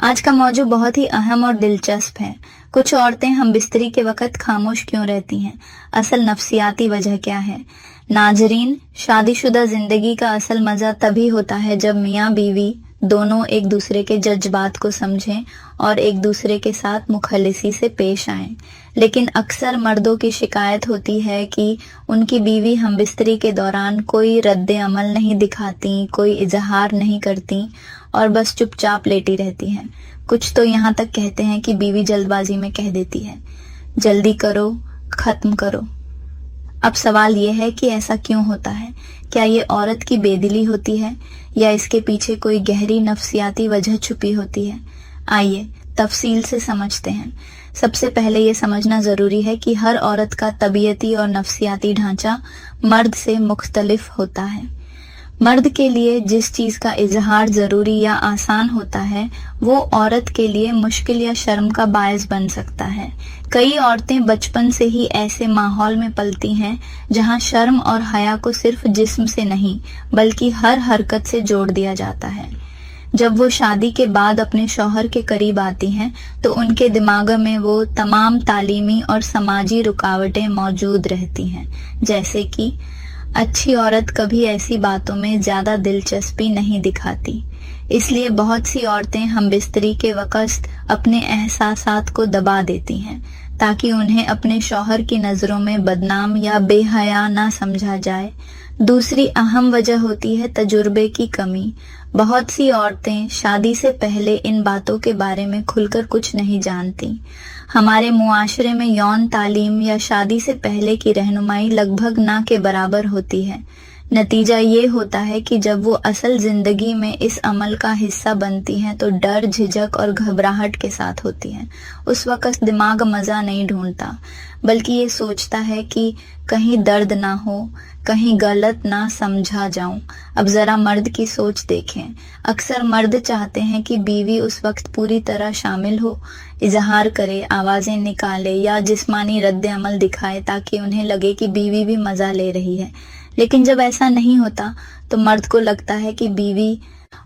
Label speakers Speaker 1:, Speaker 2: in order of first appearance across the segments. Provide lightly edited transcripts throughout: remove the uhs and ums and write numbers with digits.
Speaker 1: آج کا موضوع بہت ہی اہم اور دلچسپ ہے۔ کچھ عورتیں ہم بستری کے وقت خاموش کیوں رہتی ہیں؟ اصل نفسیاتی وجہ کیا ہے؟ ناظرین، شادی شدہ زندگی کا اصل مزہ تبھی ہوتا ہے جب میاں بیوی دونوں ایک دوسرے کے جذبات کو سمجھیں اور ایک دوسرے کے ساتھ مخلصی سے پیش آئیں۔ لیکن اکثر مردوں کی شکایت ہوتی ہے کہ ان کی بیوی ہم بستری کے دوران کوئی رد عمل نہیں دکھاتی، کوئی اظہار نہیں کرتی اور بس چپ چاپ لیٹی رہتی ہیں۔ کچھ تو یہاں تک کہتے ہیں کہ بیوی جلد بازی میں کہہ دیتی ہے، جلدی کرو، ختم کرو۔ اب سوال یہ ہے کہ ایسا کیوں ہوتا ہے؟ کیا یہ عورت کی بے دلی ہوتی ہے یا اس کے پیچھے کوئی گہری نفسیاتی وجہ چھپی ہوتی ہے؟ آئیے تفصیل سے سمجھتے ہیں۔ سب سے پہلے یہ سمجھنا ضروری ہے کہ ہر عورت کا طبیعتی اور نفسیاتی ڈھانچہ مرد سے مختلف ہوتا ہے۔ مرد کے لیے جس چیز کا اظہار ضروری یا آسان ہوتا ہے وہ عورت کے لیے مشکل یا شرم کا باعث بن سکتا ہے۔ کئی عورتیں بچپن سے ہی ایسے ماحول میں پلتی ہیں جہاں شرم اور حیا کو صرف جسم سے نہیں بلکہ ہر حرکت سے جوڑ دیا جاتا ہے۔ جب وہ شادی کے بعد اپنے شوہر کے قریب آتی ہیں تو ان کے دماغ میں وہ تمام تعلیمی اور سماجی رکاوٹیں موجود رہتی ہیں، جیسے کہ اچھی عورت کبھی ایسی باتوں میں زیادہ دلچسپی نہیں دکھاتی، اس لیے بہت سی عورتیں ہم بستری کے وقت اپنے احساسات کو دبا دیتی ہیں تاکہ انہیں اپنے شوہر کی نظروں میں بدنام یا بے حیا نہ سمجھا جائے۔ دوسری اہم وجہ ہوتی ہے تجربے کی کمی۔ بہت سی عورتیں شادی سے پہلے ان باتوں کے بارے میں کھل کر کچھ نہیں جانتی۔ ہمارے معاشرے میں یون تعلیم یا شادی سے پہلے کی رہنمائی لگ بھگ نہ کے برابر ہوتی ہے۔ نتیجہ یہ ہوتا ہے کہ جب وہ اصل زندگی میں اس عمل کا حصہ بنتی ہیں تو ڈر، جھجک اور گھبراہٹ کے ساتھ ہوتی ہیں۔ اس وقت دماغ مزہ نہیں ڈھونڈتا بلکہ یہ سوچتا ہے کہ کہیں درد نہ ہو، کہیں غلط نہ سمجھا جاؤں۔ اب ذرا مرد کی سوچ دیکھیں۔ اکثر مرد چاہتے ہیں کہ بیوی اس وقت پوری طرح شامل ہو، اظہار کرے، آوازیں نکالے یا جسمانی رد عمل دکھائے تاکہ انہیں لگے کہ بیوی بھی مزہ لے رہی ہے۔ لیکن جب ایسا نہیں ہوتا تو مرد کو لگتا ہے کہ بیوی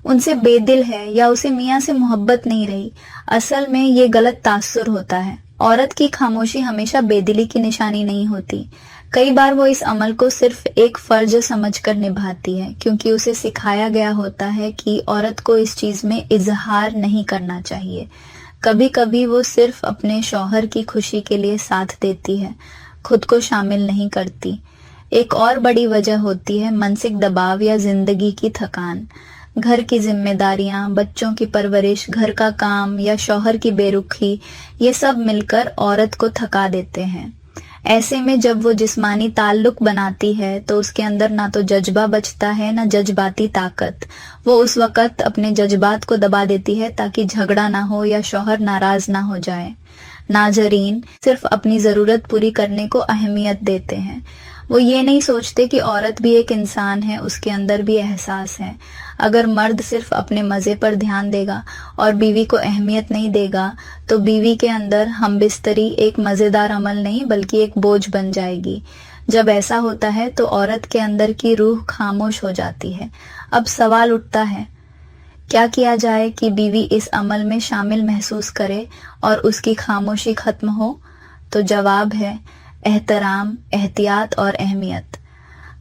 Speaker 1: ان سے بے دل ہے یا اسے میاں سے محبت نہیں رہی۔ اصل میں یہ غلط تاثر ہوتا ہے۔ عورت کی خاموشی ہمیشہ بے دلی کی نشانی نہیں ہوتی۔ کئی بار وہ اس عمل کو صرف ایک فرض سمجھ کر نبھاتی ہے کیونکہ اسے سکھایا گیا ہوتا ہے کہ عورت کو اس چیز میں اظہار نہیں کرنا چاہیے۔ کبھی کبھی وہ صرف اپنے شوہر کی خوشی کے لیے ساتھ دیتی ہے، خود کو شامل نہیں کرتی۔ ایک اور بڑی وجہ ہوتی ہے مانسک دباؤ یا زندگی کی تھکان۔ گھر کی ذمہ داریاں، بچوں کی پرورش، گھر کا کام یا شوہر کی بے رخی، یہ سب مل کر عورت کو تھکا دیتے ہیں۔ ایسے میں جب وہ جسمانی تعلق بناتی ہے تو اس کے اندر نہ تو جذبہ بچتا ہے نہ جذباتی طاقت۔ وہ اس وقت اپنے جذبات کو دبا دیتی ہے تاکہ جھگڑا نہ ہو یا شوہر ناراض نہ ہو جائے۔ ناظرین، صرف اپنی ضرورت پوری کرنے کو اہمیت دیتے ہیں۔ وہ یہ نہیں سوچتے کہ عورت بھی ایک انسان ہے، اس کے اندر بھی احساس ہے۔ اگر مرد صرف اپنے مزے پر دھیان دے گا اور بیوی کو اہمیت نہیں دے گا تو بیوی کے اندر ہم بستری ایک مزیدار عمل نہیں بلکہ ایک بوجھ بن جائے گی۔ جب ایسا ہوتا ہے تو عورت کے اندر کی روح خاموش ہو جاتی ہے۔ اب سوال اٹھتا ہے، کیا کیا جائے کہ بیوی اس عمل میں شامل محسوس کرے اور اس کی خاموشی ختم ہو؟ تو جواب ہے احترام، احتیاط اور اہمیت۔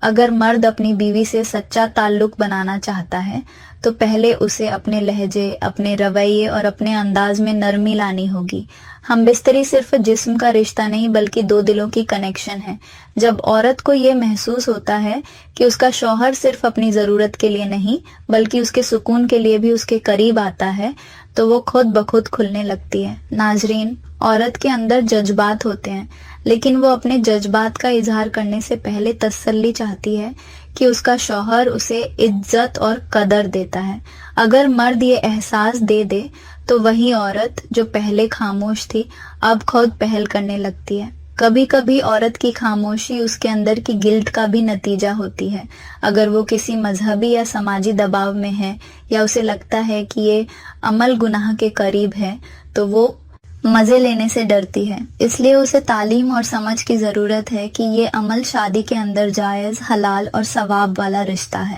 Speaker 1: اگر مرد اپنی بیوی سے سچا تعلق بنانا چاہتا ہے تو پہلے اسے اپنے لہجے، اپنے رویے اور اپنے انداز میں نرمی لانی ہوگی۔ ہم بستری صرف جسم کا رشتہ نہیں بلکہ دو دلوں کی کنیکشن ہے۔ جب عورت کو یہ محسوس ہوتا ہے کہ اس کا شوہر صرف اپنی ضرورت کے لیے نہیں بلکہ اس کے سکون کے لیے بھی اس کے قریب آتا ہے تو وہ خود بخود کھلنے لگتی ہے۔ ناظرین، عورت کے اندر جذبات ہوتے ہیں لیکن وہ اپنے جذبات کا اظہار کرنے سے پہلے تسلی چاہتی ہے کہ اس کا شوہر اسے عزت اور قدر دیتا ہے۔ اگر مرد یہ احساس دے دے تو وہی عورت جو پہلے خاموش تھی اب خود پہل کرنے لگتی ہے۔ کبھی کبھی عورت کی خاموشی اس کے اندر کی گلٹ کا بھی نتیجہ ہوتی ہے۔ اگر وہ کسی مذہبی یا سماجی دباؤ میں ہے یا اسے لگتا ہے کہ یہ عمل گناہ کے قریب ہے تو وہ مزے لینے سے ڈرتی ہے۔ اس لیے اسے تعلیم اور سمجھ کی ضرورت ہے کہ یہ عمل شادی کے اندر جائز، حلال اور ثواب والا رشتہ ہے۔